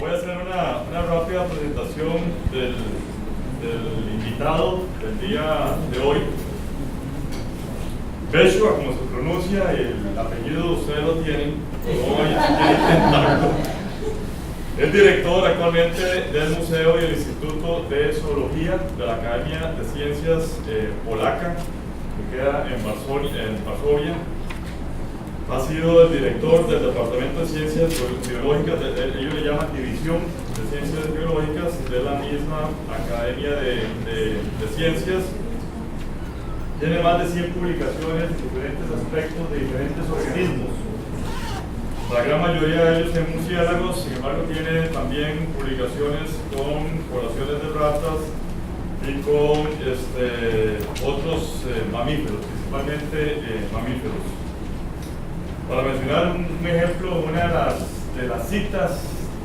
Voy a hacer una rápida presentación del invitado del día de hoy. Wieslaw, como se pronuncia, el apellido ustedes lo tienen, voy a intentarlo. Es director actualmente del Museo y el Instituto de Zoología de la Academia de Ciencias Polaca, que queda en Varsovia. Ha sido el director del Departamento de Ciencias Biológicas, ellos le llaman División de Ciencias Biológicas de la misma Academia de Ciencias. Tiene más de 100 publicaciones en diferentes aspectos de diferentes organismos. La gran mayoría de ellos en murciélagos, sin embargo, tiene también publicaciones con poblaciones de ratas y con otros mamíferos, principalmente mamíferos. Para mencionar un ejemplo, una de las citas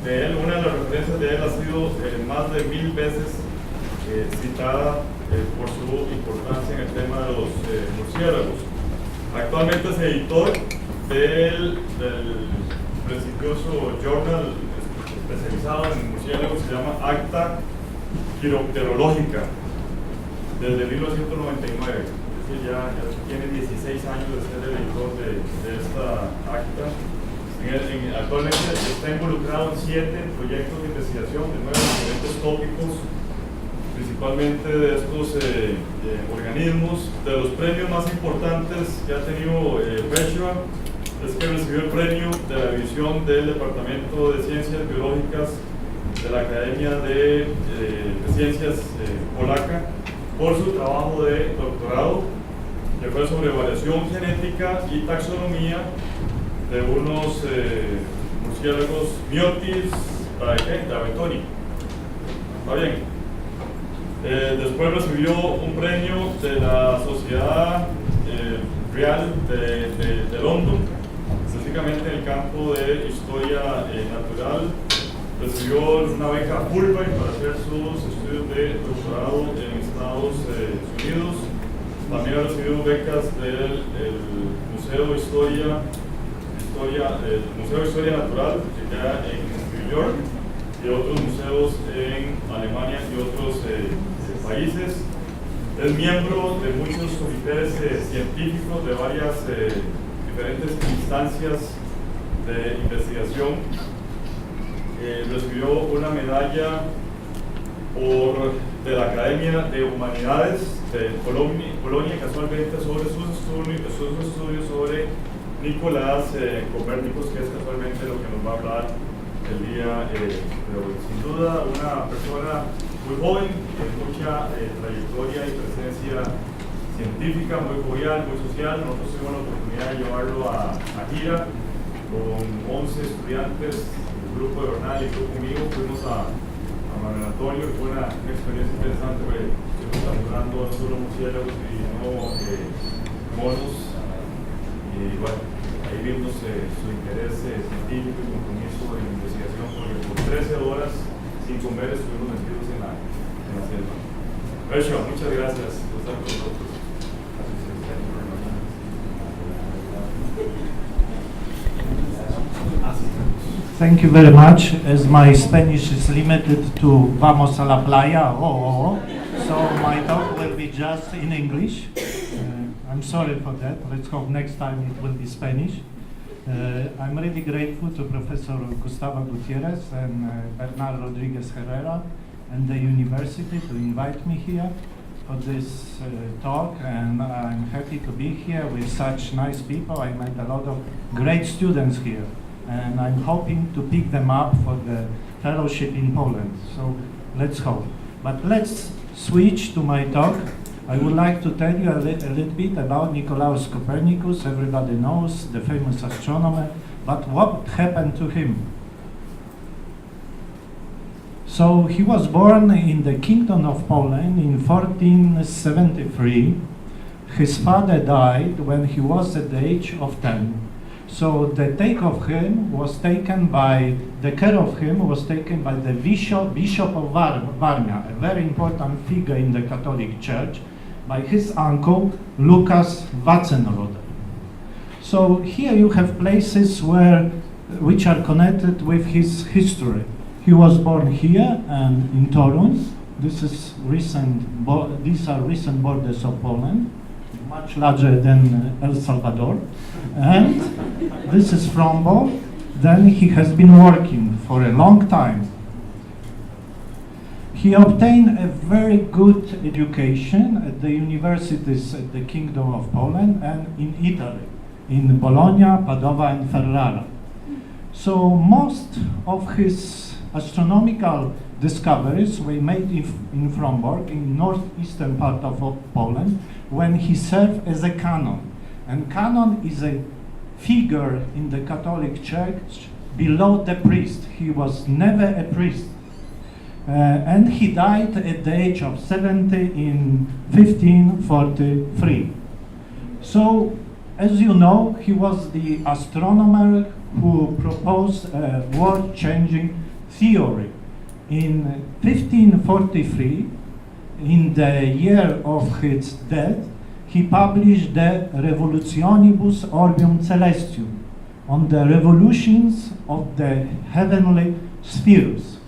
de él, una de las referencias de él ha sido más de 1000 veces citada por su importancia en el tema de los murciélagos. Actualmente es editor del prestigioso journal especializado en murciélagos, se llama Acta Quiropterológica, desde 1999. Ya tiene 16 años de ser el editor de esta acta. Actualmente está involucrado en 7 proyectos de investigación de 9 diferentes tópicos, principalmente de estos organismos. De los premios más importantes que ha tenido Wieslaw es que recibió el premio de la división del Departamento de Ciencias Biológicas de la Academia de Ciencias Polaca por su trabajo de doctorado, que fue sobre variación genética y taxonomía de unos murciélagos Myotis Davetoni. ¿Está bien? Después recibió un premio de la Sociedad Real de London, específicamente en el campo de historia natural. Recibió una beca Fulbright para hacer sus estudios de doctorado en Estados Unidos. También ha recibido becas del Museo de Historia Natural, que queda en New York, y otros museos en Alemania y otros países. Es miembro de muchos comités científicos de varias diferentes instancias de investigación. Recibió una medalla de la Academia de Humanidades de Polonia, casualmente sobre sus estudios sobre Nicolaus Copernicus, que es casualmente lo que nos va a hablar el día de hoy. Sin duda, una persona muy joven, con mucha trayectoria y presencia científica, muy jovial, muy social. Nosotros tuvimos la oportunidad de llevarlo a gira con 11 estudiantes, el grupo de Bernal y yo conmigo, fuimos a Manuel Antonio, fue una experiencia interesante, porque estuvimos capturando no solo murciélagos y no monos, y bueno, ahí vimos su interés científico y compromiso en investigación, porque por 13 horas sin comer estuvimos metidos en la selva. Wieslaw, muchas gracias por estar con nosotros. Thank you very much. As my Spanish is limited to vamos a la playa, so my talk will be just in English. I'm sorry for that. Let's hope next time it will be Spanish. I'm really grateful to Professor Gustavo Gutierrez and Bernal Rodriguez Herrera and the university to invite me here for this talk, and I'm happy to be here with such nice people. I met a lot of great students here, and I'm hoping to pick them up for the fellowship in Poland. So let's hope. But let's switch to my talk. I would like to tell you a little bit about Nicolaus Copernicus. Everybody knows, the famous astronomer, but what happened to him? So he was born in the Kingdom of Poland in 1473. His father died when he was at the age of 10. So the care of him was taken by the Bishop of Warmia, a very important figure in the Catholic Church, by his uncle Lucas Watzenroder. So here you have places which are connected with his history. He was born here and in Torun. These are recent borders of Poland, much larger than El Salvador. And this is Frombo. Then he has been working for a long time. He obtained a very good education at the universities at the Kingdom of Poland and in Italy, in Bologna, Padova and Ferrara. So most of his astronomical discoveries were made in Frombork, in northeastern part of Poland, when he served as a canon. And canon is a figure in the Catholic Church below the priest. He was never a priest. And he died at the age of 70 in 1543. So, as you know, he was the astronomer who proposed a world-changing theory. In 1543, in the year of his death, he published the Revolutionibus Orbium Celestium, on the revolutions of the heavenly spheres.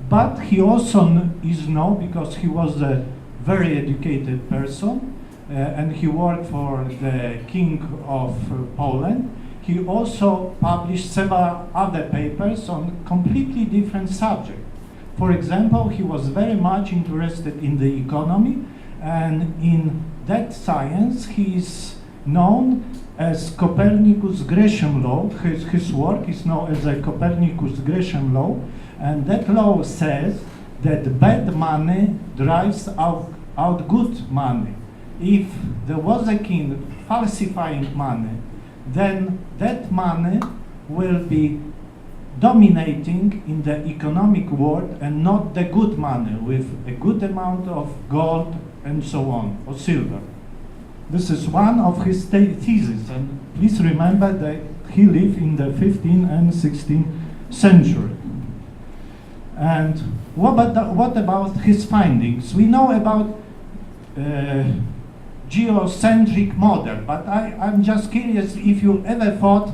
But he also is known because he was a very educated person, and he worked for the King of Poland. He also published several other papers on completely different subjects. For example, he was very much interested in the economy, and in that science he is known as Copernicus Gresham law. His work is known as the Copernicus Gresham law, and that law says that bad money drives out good money. If there was a king falsifying money, then that money will be dominating in the economic world and not the good money with a good amount of gold and so on, or silver. This is one of his theses, and please remember that he lived in the 15th and 16th century. And what about his findings? We know about geocentric model, but I'm just curious if you ever thought,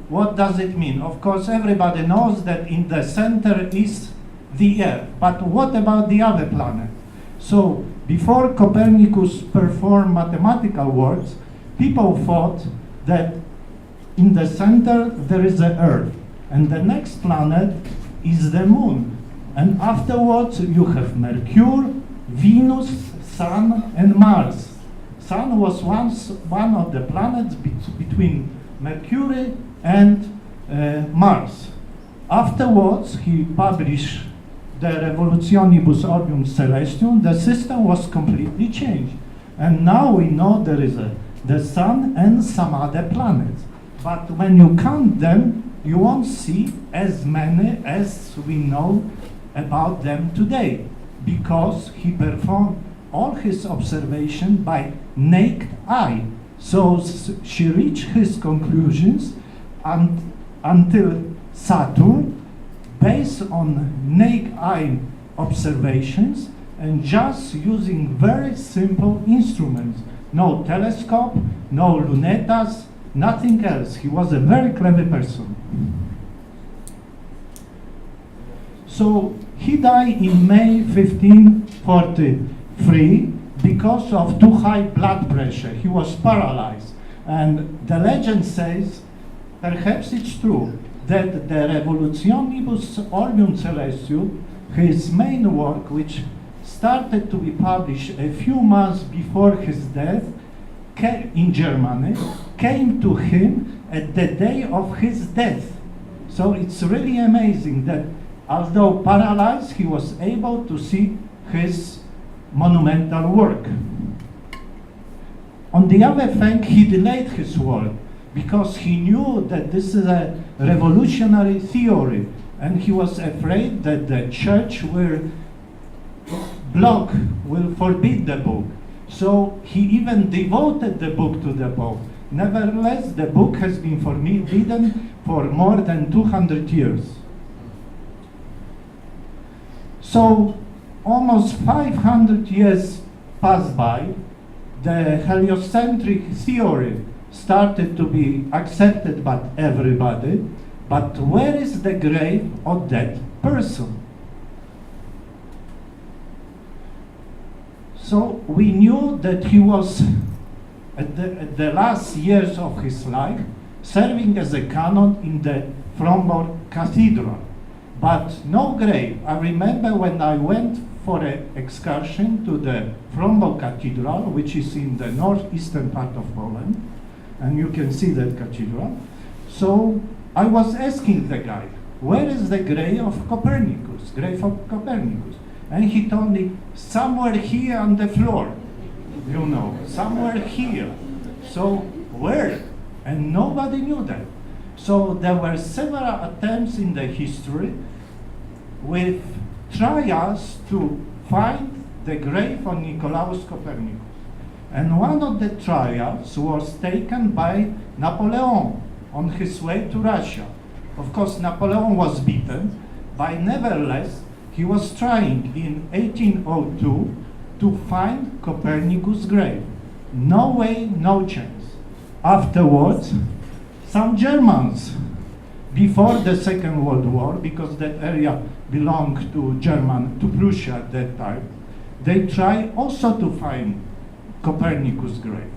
what does it mean? Of course, everybody knows that in the center is the Earth, but what about the other planets? So, before Copernicus performed mathematical works, people thought that in the center there is the Earth, and the next planet is the Moon. And afterwards you have Mercury, Venus, Sun, and Mars. Sun was once one of the planets between Mercury and Mars. Afterwards, he published the Revolutionibus Orbium Celestium. The system was completely changed. And now we know there is the Sun and some other planets. But when you count them, you won't see as many as we know about them today, because he performed all his observation by naked eye. So she reached his conclusions until Saturn, based on naked eye observations and just using very simple instruments. No telescope, no lunetas, nothing else. He was a very clever person. So he died in May 1543 because of too high blood pressure. He was paralyzed. And the legend says, perhaps it's true, that the Revolutionibus Orbium Celestium, his main work, which started to be published a few months before his death in Germany, came to him at the day of his death. So it's really amazing that although paralyzed, he was able to see his monumental work. On the other hand, he delayed his work because he knew that this is a revolutionary theory, and he was afraid that the church will forbid the book. So he even devoted the book to the Pope. Nevertheless, the book has been forbidden for more than 200 years. So almost 500 years passed by. The heliocentric theory started to be accepted by everybody, but where is the grave of that person. So we knew that he was, at the last years of his life, serving as a canon in the Fromborg Cathedral, but no grave. I remember when I went for an excursion to the Fromborg Cathedral, which is in the northeastern part of Poland, and you can see that cathedral. So I was asking the guy, where is the grave of Copernicus? And he told me, somewhere here on the floor, you know, somewhere here. So where? And nobody knew that. So there were several attempts in the history with trials to find the grave of Nicolaus Copernicus. And one of the trials was taken by Napoleon on his way to Russia. Of course, Napoleon was beaten, but nevertheless, he was trying in 1802 to find Copernicus' grave. No way, no chance. Afterwards, some Germans, before the Second World War, because that area belonged to Prussia at that time, they tried also to find Copernicus' grave.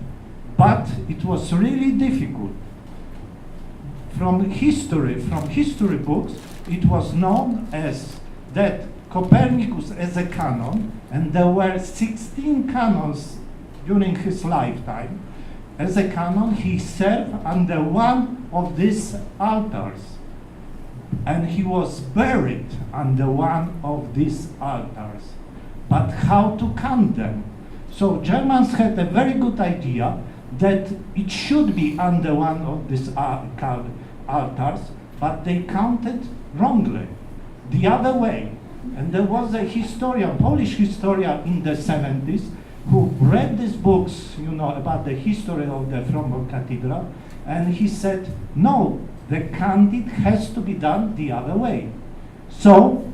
But it was really difficult. From history books, it was known as that Copernicus as a canon, and there were 16 canons during his lifetime. As a canon, he served under one of these altars, and he was buried under one of these altars. But how to count them? So Germans had a very good idea that it should be under one of these altars, but they counted wrongly, the other way. And there was a historian, Polish historian in the 70s, who read these books, you know, about the history of the Fromborg Cathedral, and he said, no, the counting has to be done the other way. So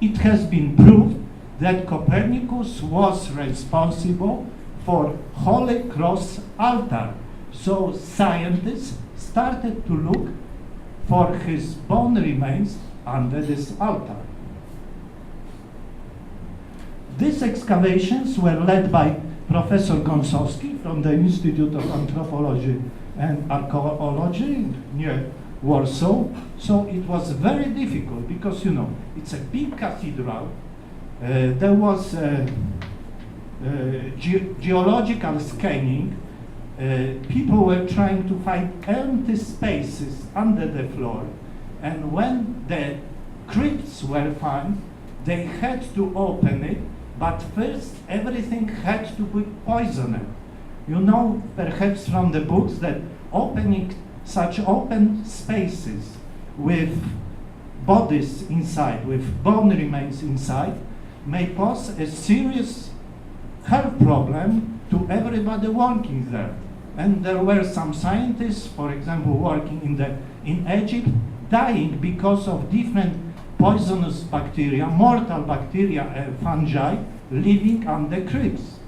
it has been proved that Copernicus was responsible for Holy Cross altar. So scientists started to look for his bone remains under this altar. These excavations were led by Professor Gąsowski from the Institute of Anthropology and Archaeology near Warsaw. So it was very difficult because, you know, it's a big cathedral. There was geological scanning. People were trying to find empty spaces under the floor. And when the crypts were found, they had to open it, but first everything had to be poisoned. You know, perhaps from the books, that opening such open spaces with bodies inside, with bone remains inside, may pose a serious health problem to everybody working there. And there were some scientists, for example, working in Egypt, dying because of different poisonous bacteria, mortal bacteria and fungi living on the crypts.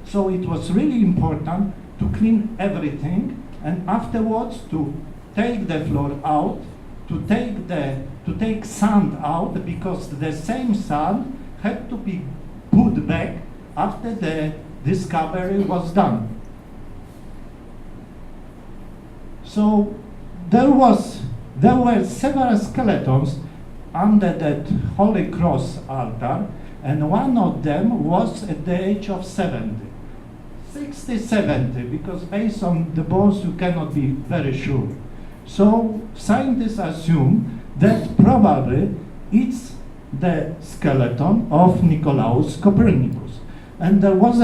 So it was really important to clean everything, and afterwards to take the floor out, to take sand out, because the same sand had to be put back after the discovery was done. So there were several skeletons under that Holy Cross altar, and one of them was at the age of 70. 60, 70, because based on the bones you cannot be very sure. So scientists assume that probably it's the skeleton of Nicolaus Copernicus. And there was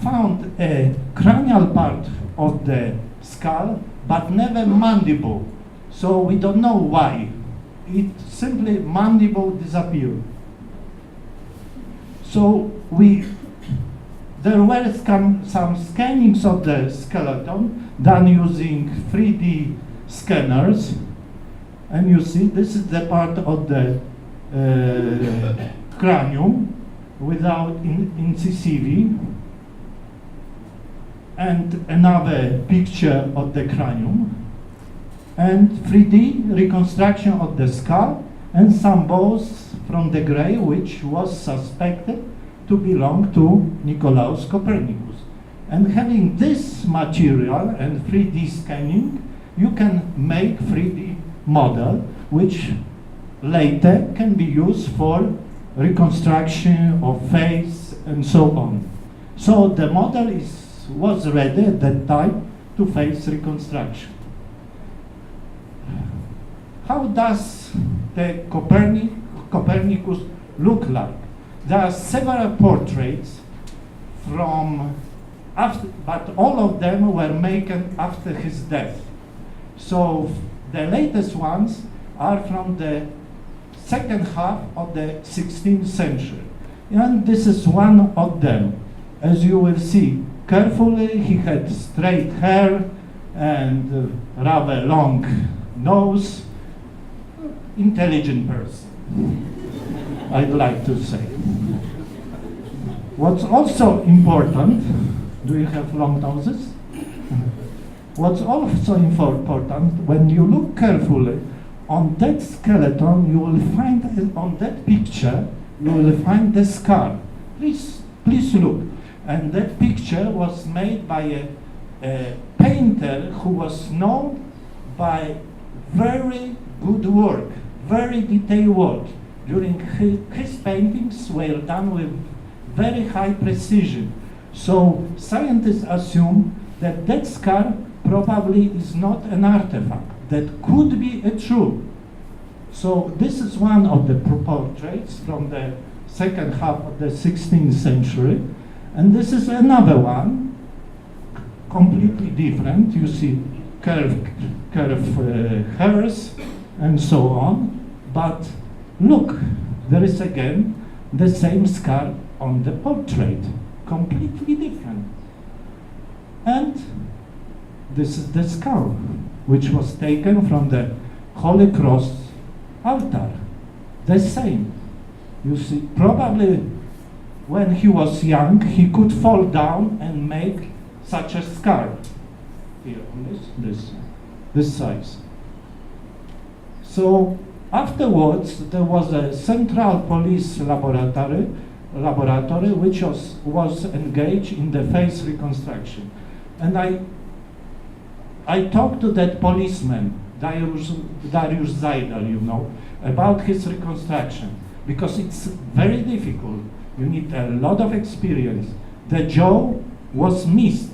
found a cranial part of the skull, but never mandible. So we don't know why. It simply mandible disappeared. So there were some scannings of the skeleton done using 3D scanners, and you see this is the part of the cranium without incisive, and another picture of the cranium, and 3D reconstruction of the skull and some bones from the grave which was suspected to belong to Nicolaus Copernicus. And having this material and 3D scanning, you can make 3D model which later can be used for reconstruction of face and so on. So the model was ready at that time to face reconstruction. How does the Copernicus look like? There are several portraits from after, but all of them were made after his death. So the latest ones are from the second half of the 16th century. And this is one of them. As you will see, carefully, he had straight hair and rather long nose. Intelligent person, I'd like to say. What's also important, do you have long noses? What's also important, when you look carefully on that skeleton, you will find on that picture, you will find the scar. Please look. And that picture was made by a painter who was known by very good work, very detailed work. During his paintings were done with very high precision. So scientists assume that that scar probably is not an artifact, that could be a true. So this is one of the portraits from the second half of the 16th century. And this is another one, completely different. You see curved hairs and so on. But look, there is again the same scar on the portrait, completely different. And this is the skull, which was taken from the Holy Cross altar, the same. You see, probably when he was young, he could fall down and make such a scar here on this size. So afterwards, there was a central police laboratory which was engaged in the face reconstruction. And I talked to that policeman, Dariusz Zajdel, you know, about his reconstruction, because it's very difficult. You need a lot of experience. The jaw was missed.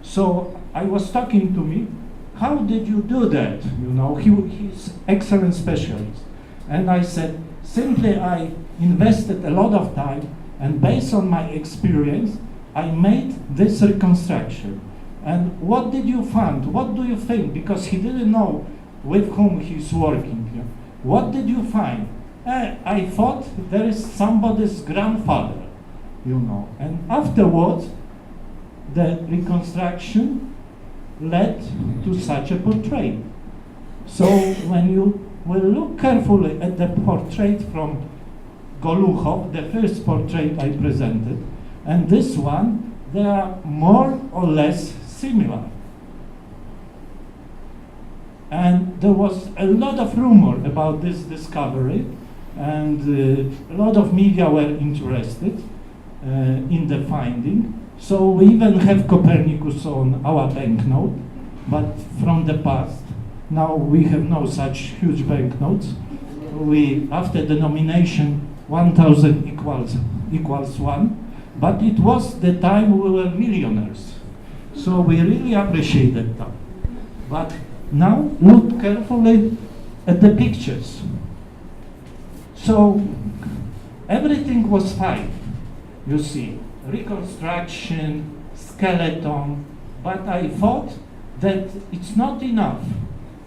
So I was talking to me, how did you do that? You know, he's excellent specialist. And I said, simply I invested a lot of time, and based on my experience, I made this reconstruction. And what did you find? What do you think? Because he didn't know with whom he's working. You know. What did you find? I thought there is somebody's grandfather, you know. And afterwards, the reconstruction led to such a portrait. So when you will look carefully at the portrait from Goluchov, the first portrait I presented, and this one, they are more or less similar. And there was a lot of rumor about this discovery, and a lot of media were interested in the finding. So we even have Copernicus on our banknote, but from the past. Now we have no such huge banknotes. After the nomination, 1,000 equals 1, but it was the time we were millionaires. So we really appreciated that. But now look carefully at the pictures. So everything was fine. You see, reconstruction, skeleton, but I thought that it's not enough.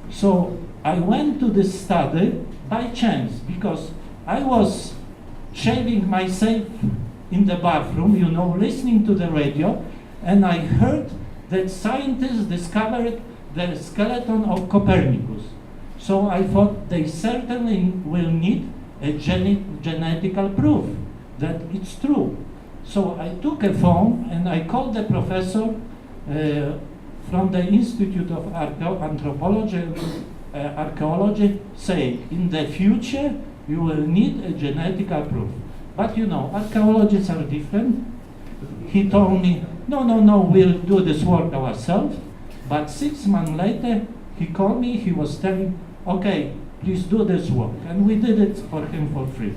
So I went to this study by chance, because I was shaving myself in the bathroom, you know, listening to the radio, and I heard that scientists discovered the skeleton of Copernicus. So I thought they certainly will need a genetical proof that it's true. So I took a phone and I called the professor from the Institute of Anthropology archaeology say in the future you will need a genetical proof. But you know, archaeologists are different. He told me, no, we'll do this work ourselves. But 6 months later, he called me, he was telling, okay, please do this work. And we did it for him for free.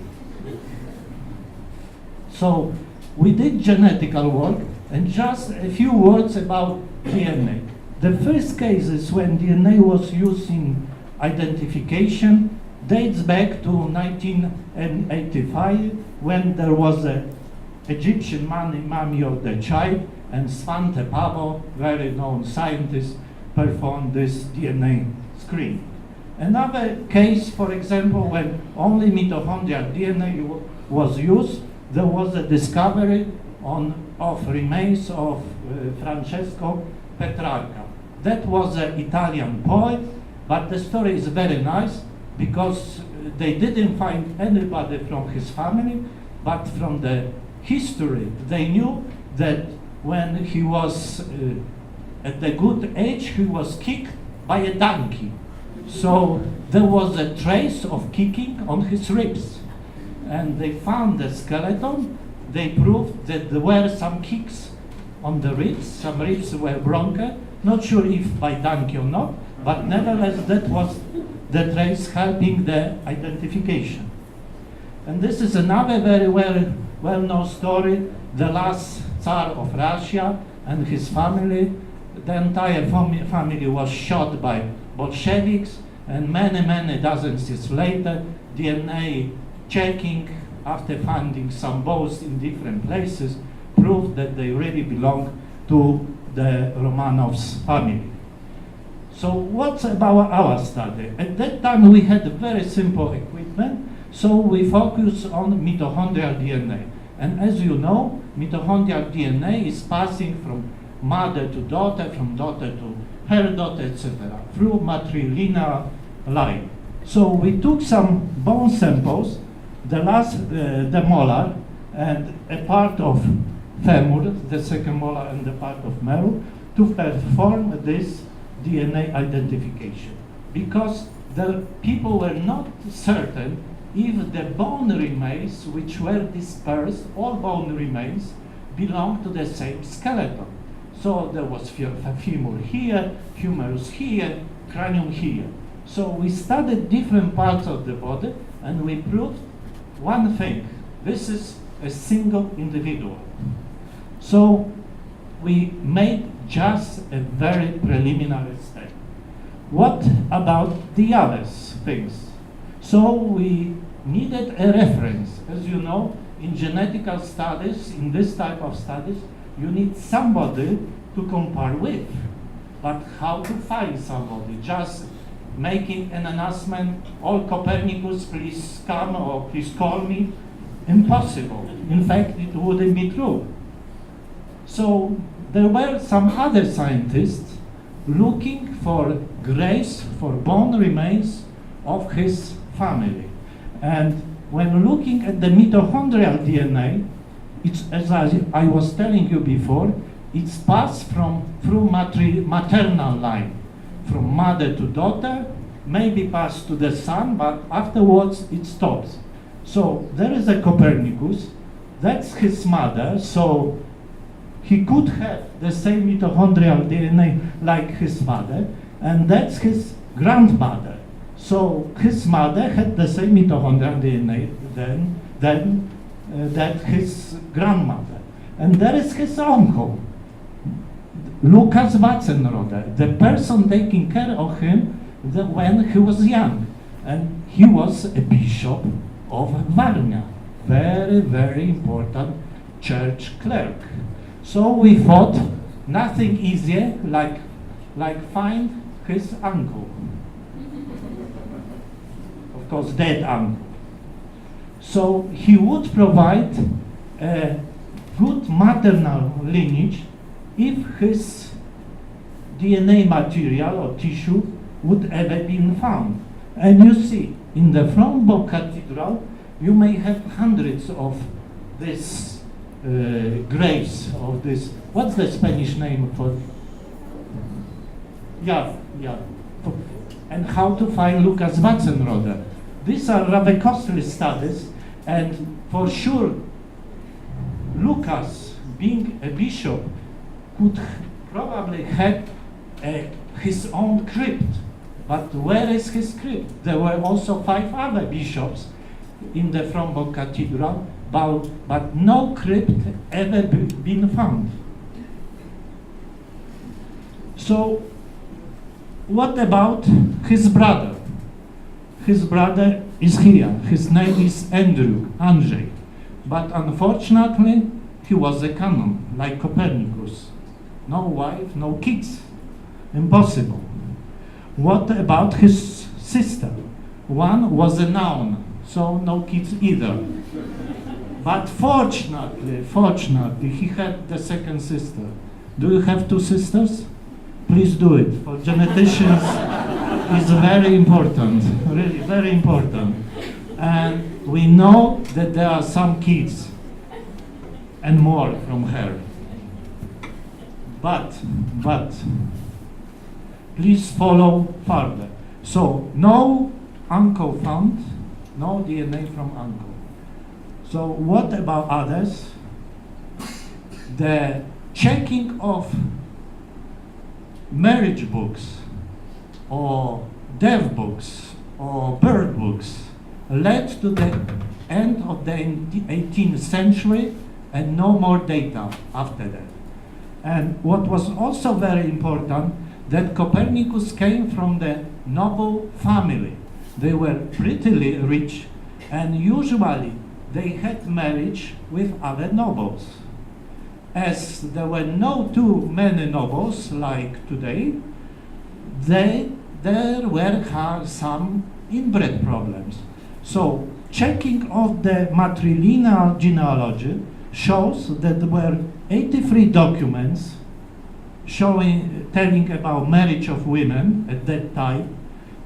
So we did genetical work, and just a few words about DNA. The first cases when DNA was used in identification dates back to 1985, when there was an Egyptian mummy of the child, and Svante Pabo, very known scientist, performed this DNA screen. Another case, for example, when only mitochondrial DNA was used, there was a discovery of remains of Francesco Petrarca. That was an Italian poet, but the story is very nice because they didn't find anybody from his family, but from the history they knew that when he was at the good age, he was kicked by a donkey. So there was a trace of kicking on his ribs. And they found the skeleton. They proved that there were some kicks on the ribs. Some ribs were broken. Not sure if by donkey or not, but nevertheless that was the trace helping the identification. And this is another very well-known story. The last Tsar of Russia and his family, the entire family was shot by Bolsheviks, and many dozens years later, DNA checking after finding some bones in different places proved that they really belong to the Romanovs family. So what's about our study? At that time we had very simple equipment, so we focused on mitochondrial DNA. And as you know, mitochondrial DNA is passing from mother to daughter, from daughter to her daughter, etc., through matrilineal line. So we took some bone samples, the molar, and a part of femur, the second molar, and the part of marrow, to perform this DNA identification. Because the people were not certain if the bone remains which were dispersed, all bone remains, belong to the same skeleton. So there was femur here, humerus here, cranium here. So we studied different parts of the body and we proved one thing. This is a single individual. So we made just a very preliminary step. What about the other things? So we needed a reference. As you know, in genetical studies, in this type of studies, you need somebody to compare with. But how to find somebody? Just making an announcement, all Copernicus, please come or please call me? Impossible. In fact, it wouldn't be true. So there were some other scientists looking for graves, for bone remains of his family. And when looking at the mitochondrial DNA, it's, as I was telling you before, it's passed through maternal line, from mother to daughter, maybe passed to the son, but afterwards it stops. So there is a Copernicus, that's his mother, so he could have the same mitochondrial DNA like his father, and that's his grandmother. So his mother had the same mitochondrial DNA that his grandmother. And there is his uncle, Lukas Watzenroder, the person taking care of him when he was young. And he was a bishop of Varna, very important church clerk. So we thought nothing easier like find his uncle. Of course, dead uncle. So he would provide a good maternal lineage if his DNA material or tissue would ever been found. And you see, in the Frombo Cathedral, you may have hundreds of these graves of this. What's the Spanish name for? Yeah. and how to find Lucas Watzenroder. These are rather costly studies, and for sure, Lucas, being a bishop, could probably have his own crypt. But where is his crypt? There were also 5 other bishops in the Frombork Cathedral, but no crypt ever been found. So, what about his brother? His brother is here. His name is Andrzej. But unfortunately, he was a canon, like Copernicus. No wife, no kids. Impossible. What about his sister? One was a noun, so no kids either. But fortunately, he had the second sister. Do you have 2 sisters? Please do it. For geneticians, it's very important, really very important. And we know that there are some kids and more from her. But, please follow further. So, no uncle found, no DNA from uncle. So, what about others? The checking of marriage books, or death books, or birth books led to the end of the 18th century and no more data after that. And what was also very important, that Copernicus came from the noble family. They were pretty rich, and usually they had marriage with other nobles. As there were not too many nobles like today, there were some inbred problems. So checking of the matrilineal genealogy shows that there were 83 documents telling about marriage of women at that time.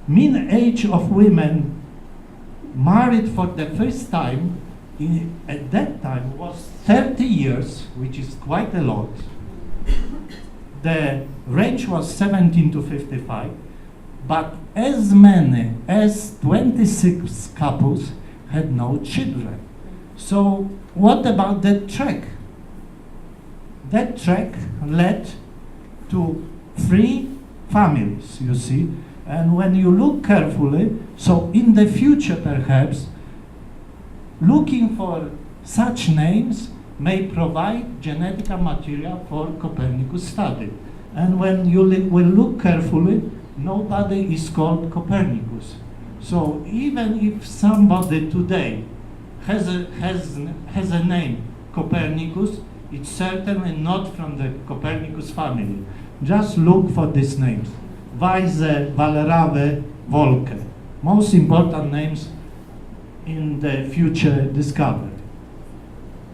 Mean age of women married for the first time at that time was 30 years, which is quite a lot. The range was 17 to 55, but as many as 26 couples had no children. So what about that track? That track led to 3 families, you see. And when you look carefully, so in the future perhaps, looking for such names may provide genetic material for Copernicus study. And when you will look carefully, nobody is called Copernicus. So even if somebody today has a name Copernicus, it's certainly not from the Copernicus family. Just look for these names. Weise, Walrawe, Wolke. Most important names in the future discovery.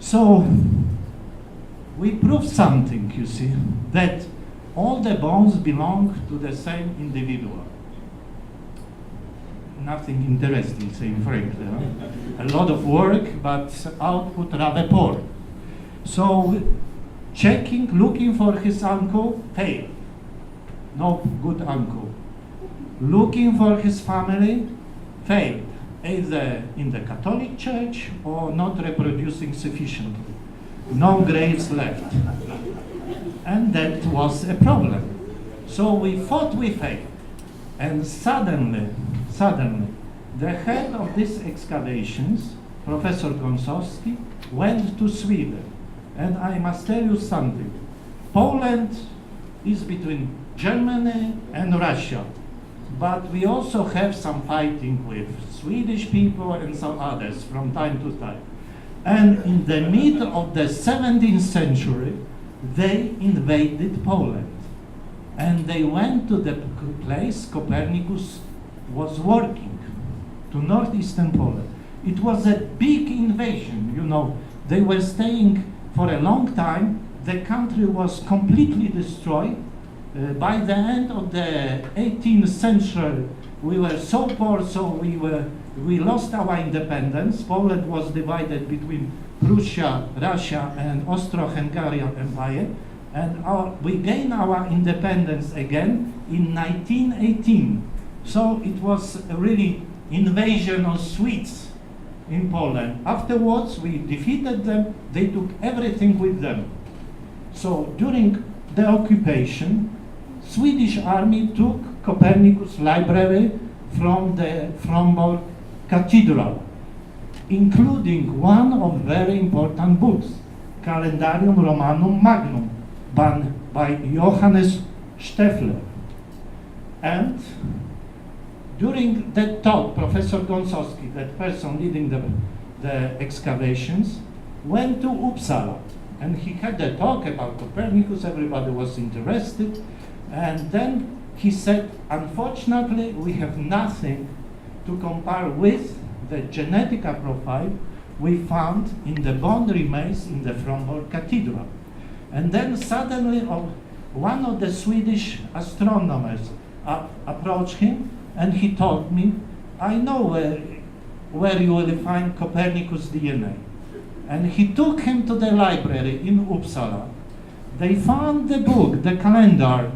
So we proved something, you see, that all the bones belong to the same individual. Nothing interesting, saying frankly. Huh? A lot of work, but output rather poor. So looking for his uncle, failed. No good uncle. Looking for his family, failed. Either in the Catholic Church or not reproducing sufficiently. No graves left. And that was a problem. So we thought we failed. And suddenly, the head of these excavations, Professor Gąsowski, went to Sweden. And I must tell you something. Poland is between Germany and Russia. But we also have some fighting with Swedish people and some others from time to time. And in the middle of the 17th century, they invaded Poland. And they went to the place Copernicus was working, to northeastern Poland. It was a big invasion, you know. They were staying for a long time. The country was completely destroyed. By the end of the 18th century, we were so poor, so we lost our independence. Poland was divided between Prussia, Russia, and Austro-Hungarian Empire, and we gained our independence again in 1918. So it was a really invasion of Swedes in Poland. Afterwards, we defeated them. They took everything with them. So during the occupation, Swedish army took Copernicus library from the Fromborg Cathedral, including one of very important books, Calendarium Romanum Magnum, by Johannes Steffler. And during that talk, Professor Gonsowski, that person leading the excavations, went to Uppsala, and he had a talk about Copernicus. Everybody was interested, and then he said, unfortunately, we have nothing to compare with the genetic profile we found in the bone remains in the Fromborg Cathedral. And then suddenly one of the Swedish astronomers approached him, and he told me, I know where you will find Copernicus DNA. And he took him to the library in Uppsala. They found the book, the calendar,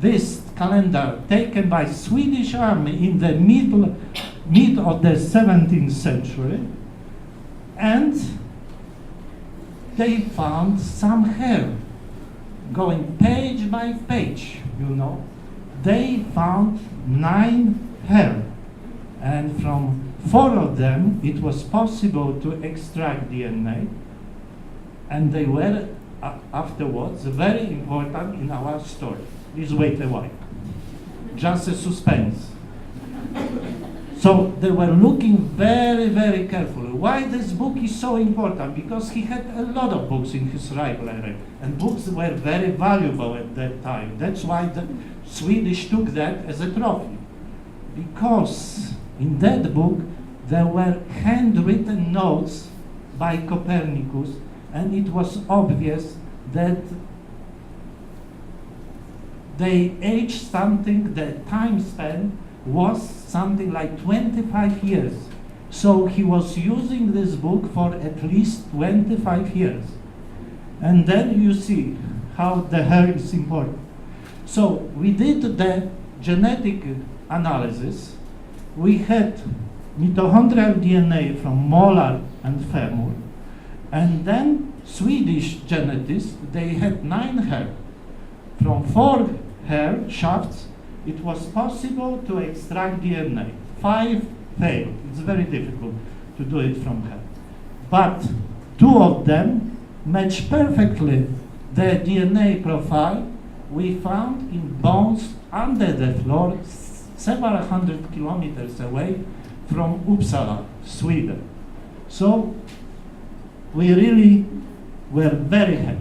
this calendar taken by Swedish army in the mid of the 17th century, and they found some hair going page by page, you know. They found 9 hair, and from 4 of them it was possible to extract DNA, and they were afterwards very important in our story. Please wait a while. Just a suspense. So they were looking very, very carefully. Why this book is so important? Because he had a lot of books in his library, and books were very valuable at that time. That's why the Swedish took that as a trophy. Because in that book there were handwritten notes by Copernicus, and it was obvious that they aged something, the time span was something like 25 years. So he was using this book for at least 25 years. And then you see how the hair is important. So we did the genetic analysis. We had mitochondrial DNA from molar and femur. And then Swedish genetics, they had 9 hair. From 4 hair shafts, it was possible to extract DNA. 5 failed. It's very difficult to do it from hair. But 2 of them match perfectly the DNA profile we found in bones under the floor several hundred kilometers away from Uppsala, Sweden. So we really were very happy.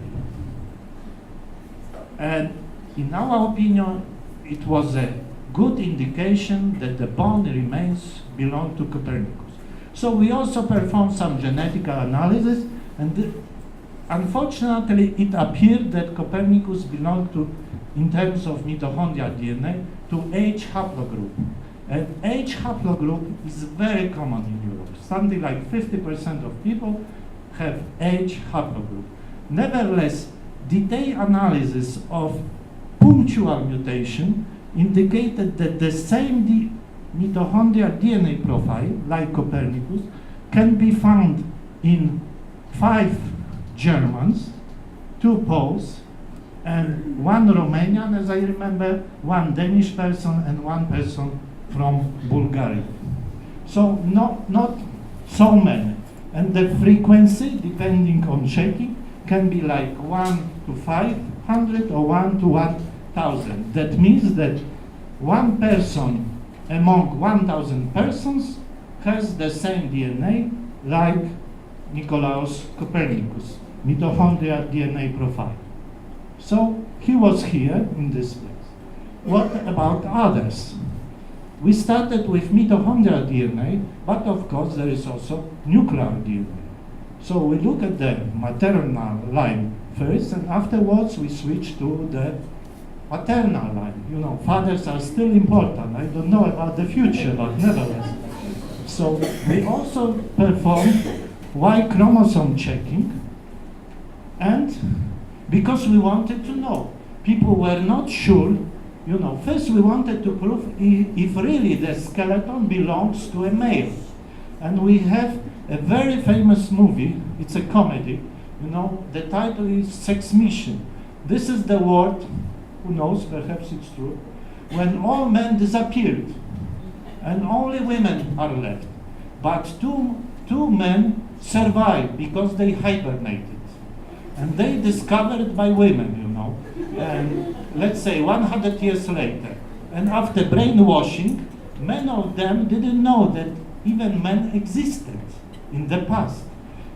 And in our opinion, it was a good indication that the bone remains belong to Copernicus. So we also performed some genetic analysis, and unfortunately it appeared that Copernicus belonged to, in terms of mitochondrial DNA, to H haplogroup. And H haplogroup is very common in Europe. Something like 50% of people have H haplogroup. Nevertheless, detailed analysis of punctual mutation indicated that the same mitochondrial DNA profile, like Copernicus, can be found in 5 Germans, 2 Poles, and 1 Romanian, as I remember, 1 Danish person, and 1 person from Bulgaria. So not so many. And the frequency, depending on checking, can be like 1 to 500 or 1 to 1,000. That means that 1 person among 1,000 persons has the same DNA like Nicolaus Copernicus, mitochondrial DNA profile. So he was here in this place. What about others? We started with mitochondrial DNA, but of course there is also nuclear DNA. So we look at the maternal line first, and afterwards we switch to the paternal line. You know, fathers are still important. I don't know about the future, but nevertheless. So we also performed Y chromosome checking, and because we wanted to know, people were not sure You know, first we wanted to prove if really the skeleton belongs to a male. And we have a very famous movie, it's a comedy, you know, the title is Sex Mission. This is the word, who knows, perhaps it's true, when all men disappeared and only women are left. But two men survived because they hibernated. And they discovered by women, you know. And let's say 100 years later, and after brainwashing, many of them didn't know that even men existed in the past.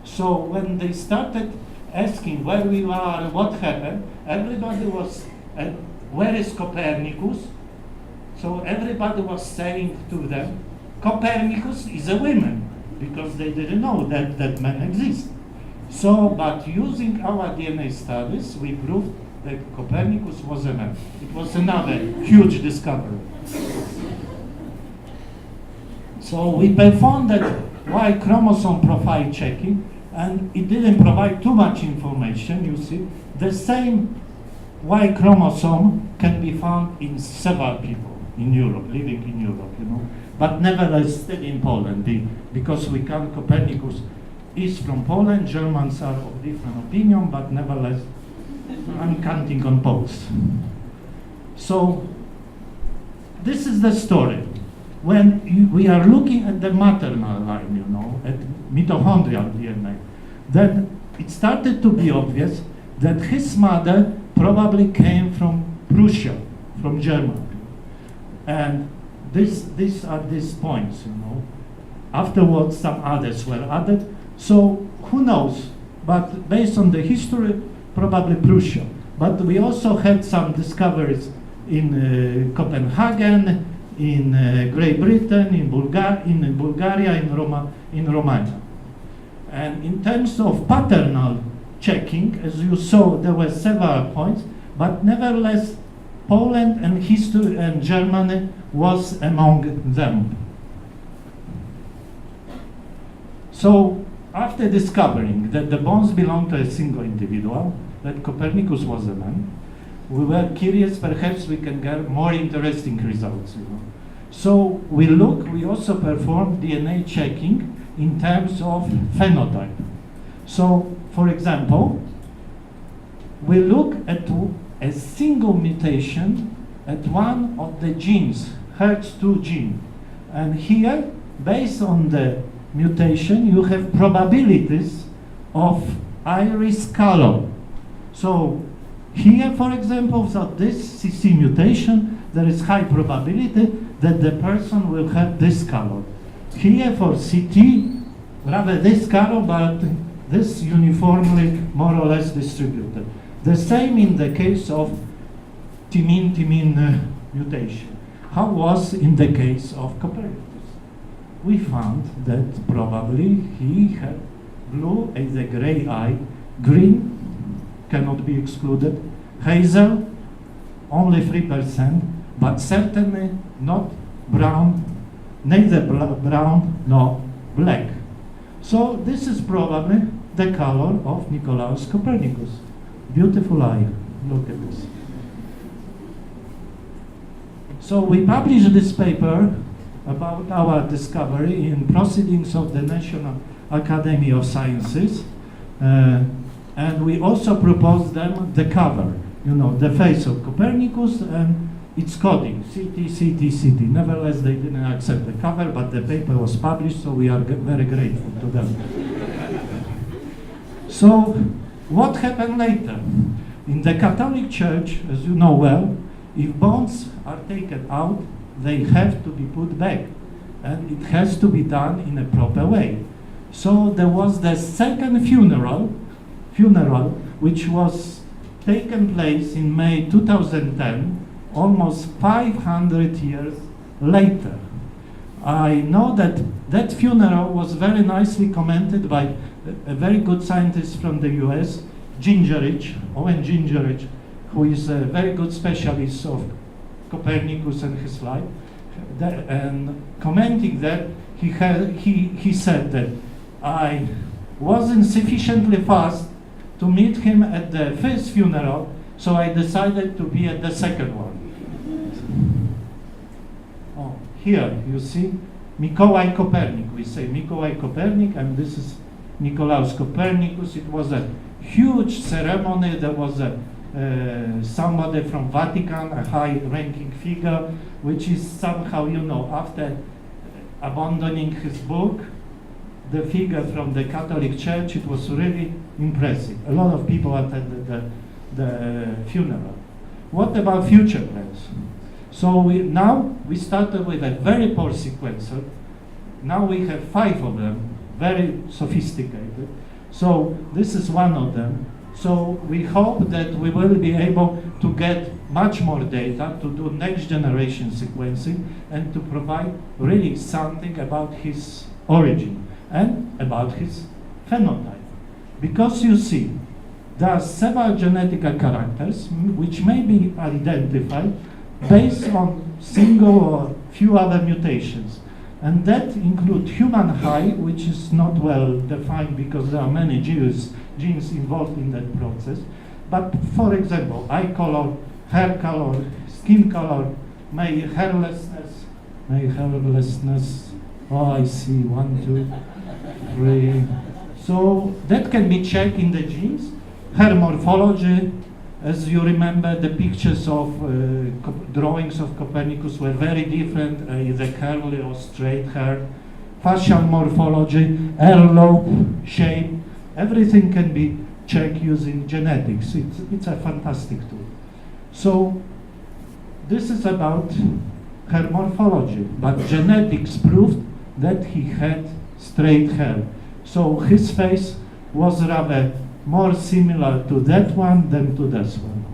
So when they started asking where we are, what happened, everybody was, where is Copernicus? So everybody was saying to them, Copernicus is a woman, because they didn't know that men exist. So, but using our DNA studies, we proved that Copernicus was a man. It was another huge discovery. So we performed that Y chromosome profile checking, and it didn't provide too much information, you see. The same Y chromosome can be found in several people in Europe, living in Europe, you know. But nevertheless, still in Poland, because we count Copernicus is from Poland. Germans are of different opinion, but nevertheless, I'm counting on Poles. So, this is the story. When we are looking at the maternal line, you know, at mitochondrial DNA, then it started to be obvious that his mother probably came from Prussia, from Germany. And these are these points, you know. Afterwards, some others were added. So who knows? But based on the history, probably Prussia. But we also had some discoveries in Copenhagen, in Great Britain, in Bulgaria, in Romania. And in terms of paternal checking, as you saw, there were several points, but nevertheless, Poland and history and Germany was among them. So, after discovering that the bones belonged to a single individual, that Copernicus was a man, we were curious, perhaps we can get more interesting results, you know. So we also performed DNA checking in terms of phenotype. So, for example, we look at a single mutation at one of the genes, HERT2 gene. And here, based on the mutation, you have probabilities of iris color. So here, for example, for this CC mutation, there is high probability that the person will have this color. Here for CT, rather this color, but this uniformly more or less distributed. The same in the case of timin mutation. How was in the case of Copernicus? We found that probably he had blue as a gray eye, green cannot be excluded, hazel only 3%, but certainly not brown, neither brown nor black. So this is probably the color of Nicolaus Copernicus. Beautiful eye, look at this. So we published this paper about our discovery in Proceedings of the National Academy of Sciences, and we also proposed them the cover, you know, the face of Copernicus and its coding, CT. Nevertheless, they didn't accept the cover, but the paper was published, so we are very grateful to them. So, what happened later? In the Catholic Church, as you know well, if bones are taken out, they have to be put back, and it has to be done in a proper way. So there was the second funeral, which was taken place in May 2010, almost 500 years later. I know that that funeral was very nicely commented by a very good scientist from the US, Owen Gingerich, who is a very good specialist of Copernicus and his life, and commenting that he said that I wasn't sufficiently fast to meet him at the first funeral, so I decided to be at the second one. Oh, here you see Mikołaj Copernicus. We say Mikołaj Copernicus, and this is Nicolaus Copernicus. It was a huge ceremony. There was somebody from Vatican, a high-ranking figure, which is somehow, after abandoning his book, the figure from the Catholic Church, it was really impressive. A lot of people attended the funeral. What about future plans? So now we started with a very poor sequencer. Now we have 5 of them, very sophisticated. So this is one of them. So we hope that we will be able to get much more data to do next generation sequencing and to provide really something about his origin and about his phenotype. Because you see, there are several genetic characters which may be identified based on single or few other mutations. And that include human height, which is not well defined because there are many genes involved in that process. But for example, eye color, hair color, skin color, hairlessness. Oh, I see, 1, 2, 3. So that can be checked in the genes. Hair morphology, as you remember, the pictures of drawings of Copernicus were very different, either curly or straight hair. Facial morphology, earlobe, shape, everything can be checked using genetics. It's a fantastic tool. So this is about hair morphology, but genetics proved that he had straight hair. So his face was rather more similar to that one than to this one.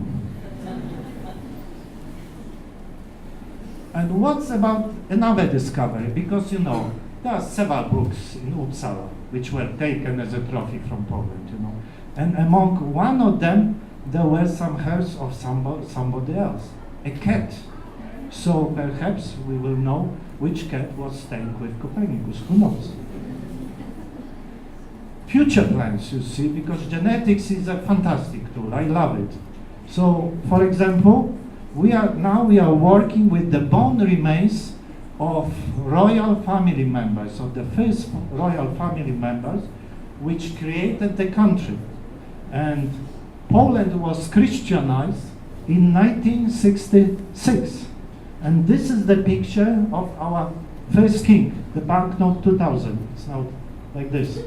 And what's about another discovery? Because there are several books in Uppsala which were taken as a trophy from Poland, And among one of them, there were some hairs of somebody else, a cat. So perhaps we will know which cat was staying with Copernicus, who knows? Future plans, you see, because genetics is a fantastic tool. I love it. So, for example, we are working with the bone remains of royal family members, of the first royal family members, which created the country. And Poland was Christianized in 1966. And this is the picture of our first king, the banknote 2000. It's now like this.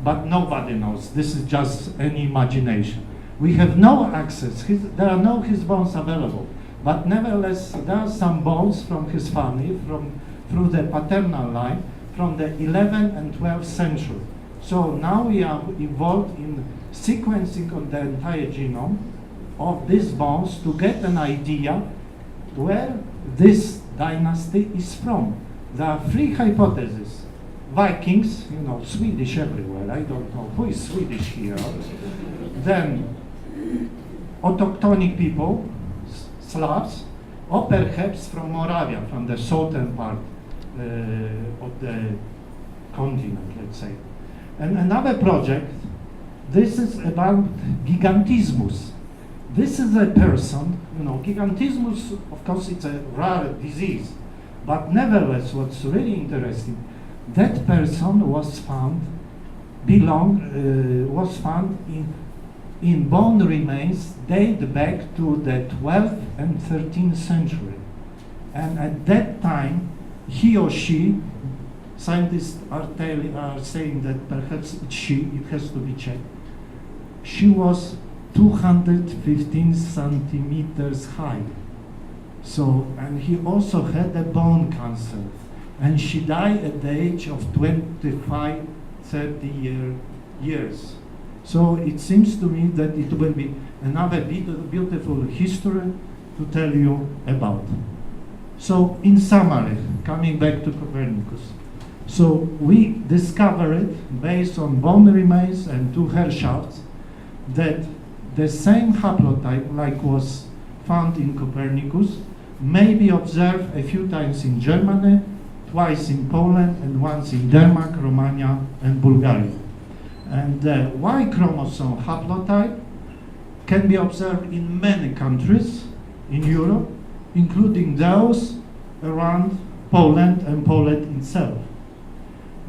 But nobody knows. This is just an imagination. We have no access. There are no his bones available. But nevertheless, there are some bones from his family, through the paternal line, from the 11th and 12th century. So now we are involved in sequencing of the entire genome of these bones to get an idea where this dynasty is from. There are 3 hypotheses. Vikings, Swedish everywhere, I don't know who is Swedish here. Then autochthonic people, Slavs, or perhaps from Moravia, from the southern part of the continent, let's say. And another project, this is about gigantismus. This is a person, gigantismus, of course, it's a rare disease, but nevertheless, what's really interesting, that person was found in bone remains date back to the 12th and 13th century. And at that time, he or she, scientists are saying that perhaps it has to be checked, she was 215 centimeters high. So, and he also had a bone cancer. And she died at the age of 25, 30 years. So it seems to me that it will be another beautiful history to tell you about. So in summary, coming back to Copernicus. So we discovered, based on bone remains and 2 hair shafts, that the same haplotype, like was found in Copernicus, may be observed a few times in Germany, twice in Poland, and once in Denmark, Romania, and Bulgaria. And the Y chromosome haplotype can be observed in many countries in Europe, including those around Poland and Poland itself.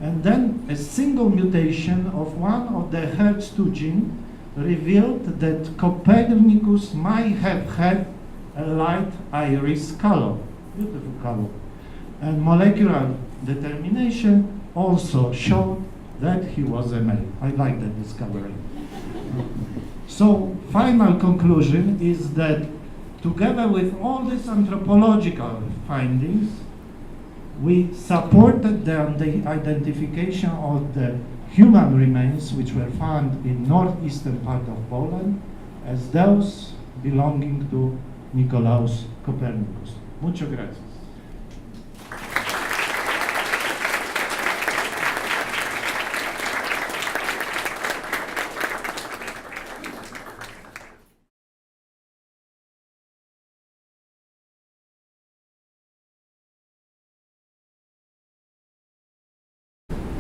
And then a single mutation of one of the HER2 gene revealed that Copernicus might have had a light iris color, beautiful color. And molecular determination also showed that he was a male. I like that discovery. So, final conclusion is that together with all these anthropological findings, we supported the identification of the human remains which were found in northeastern part of Poland as those belonging to Nicolaus Copernicus. Muchas gracias.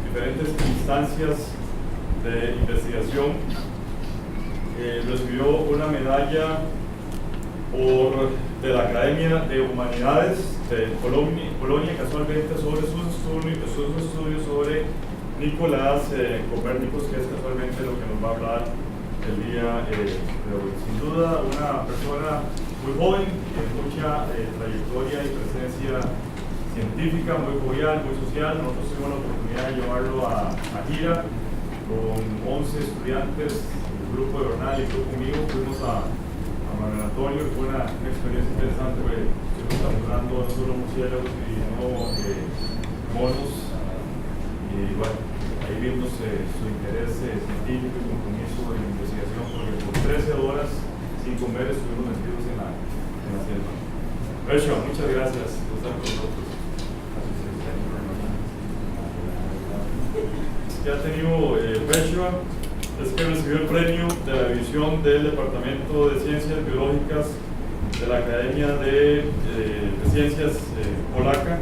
Diferentes instancias de investigación. Recibió una medalla de la Academia de Humanidades de Polonia, casualmente sobre sus estudios sobre Nicolaus Copernicus, que es casualmente lo que nos va a hablar el día de hoy. Sin duda, una persona muy joven, con mucha trayectoria y presencia científica, muy jovial, muy social. Nosotros tuvimos la oportunidad de llevarlo a gira con 11 estudiantes, el grupo de Bernal y el grupo mío. Fuimos a Manuel Antonio, fue una experiencia interesante, porque estuvimos capturando no solo murciélagos sino monos, y bueno, ahí vimos su interés científico y compromiso en la investigación, porque por 13 horas sin comer estuvimos metidos en la selva. Lección, muchas gracias por estar con nosotros. Que ha tenido Lección es que recibió el premio de la división del Departamento de Ciencias Biológicas de la Academia de Ciencias Polaca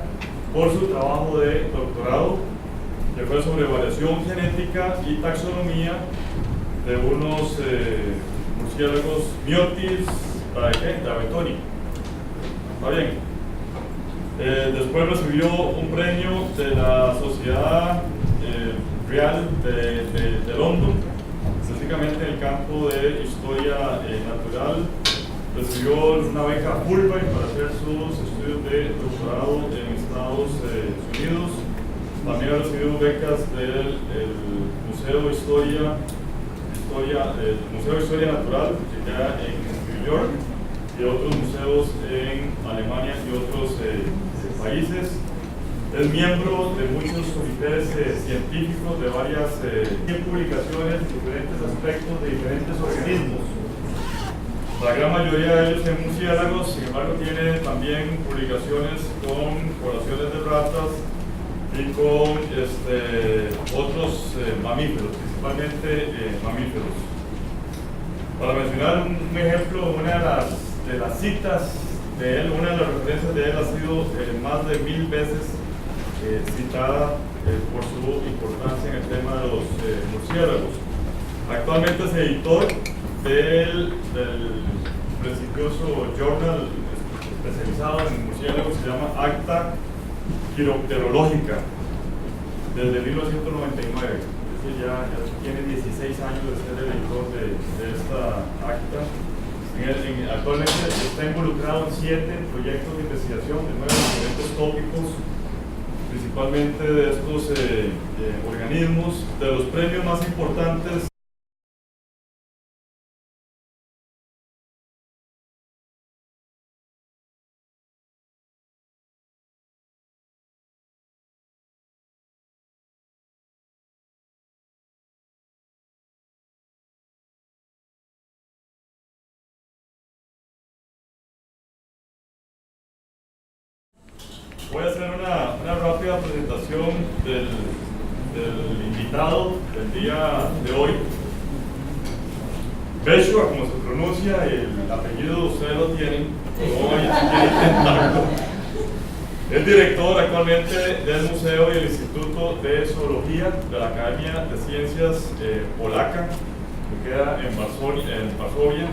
por su trabajo de doctorado, que fue sobre variación genética y taxonomía de unos murciélagos miotis dravetoni. ¿Está bien? Después recibió un premio de la Sociedad Real de London, específicamente en el campo de historia natural. Recibió una beca Fulbright para hacer sus estudios de doctorado en Estados Unidos. También ha recibido becas del Museo de Historia Natural, que queda en New York, y otros museos en Alemania y otros países. Es miembro de muchos comités científicos de varias publicaciones en diferentes aspectos de diferentes organismos. La gran mayoría de ellos en murciélagos, sin embargo, tiene también publicaciones con poblaciones de ratas y con otros mamíferos, principalmente mamíferos. Para mencionar un ejemplo, una de las citas de él, una de las referencias de él ha sido más de 1000 veces citada por su importancia en el tema de los murciélagos. Actualmente es editor del prestigioso journal especializado en murciélagos, se llama Acta Quiropterológica, desde 1999. Es decir, ya tiene 16 años de ser el editor de esta acta. Actualmente está involucrado en 7 proyectos de investigación de 9 diferentes tópicos, principalmente de estos organismos. De los premios más importantes voy a hacer una rápida presentación del invitado del día de hoy. Beshua, como se pronuncia, el apellido ustedes lo tienen, no voy a intentarlo. Es director actualmente del Museo y el Instituto de Zoología de la Academia de Ciencias Polaca, que queda en Varsovia.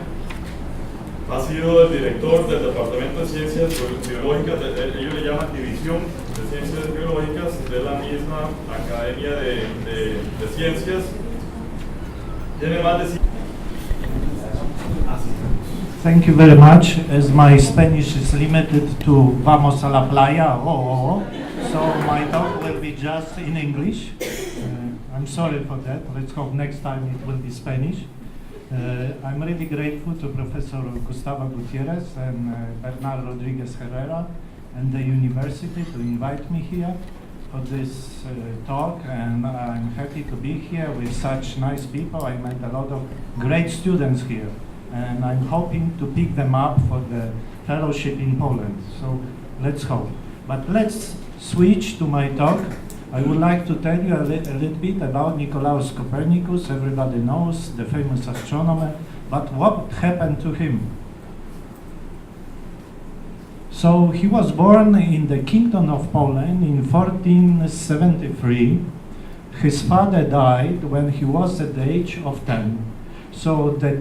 Ha sido el director del Departamento de Ciencias Biológicas, ellos le llaman División de Ciencias Biológicas de la misma Academia de Ciencias. Tiene más de... Thank you very much. As my Spanish is limited to vamos a la playa, so my talk will be just in English. I'm sorry for that. Let's hope next time it will be Spanish. I'm really grateful to Professor Gustavo Gutierrez and Bernard Rodriguez Herrera and the university to invite me here for this talk, and I'm happy to be here with such nice people. I met a lot of great students here, and I'm hoping to pick them up for the fellowship in Poland. So let's hope. But let's switch to my talk. I would like to tell you a little bit about Nicolaus Copernicus. Everybody knows, the famous astronomer, but what happened to him? So he was born in the Kingdom of Poland in 1473. His father died when he was at the age of 10. So the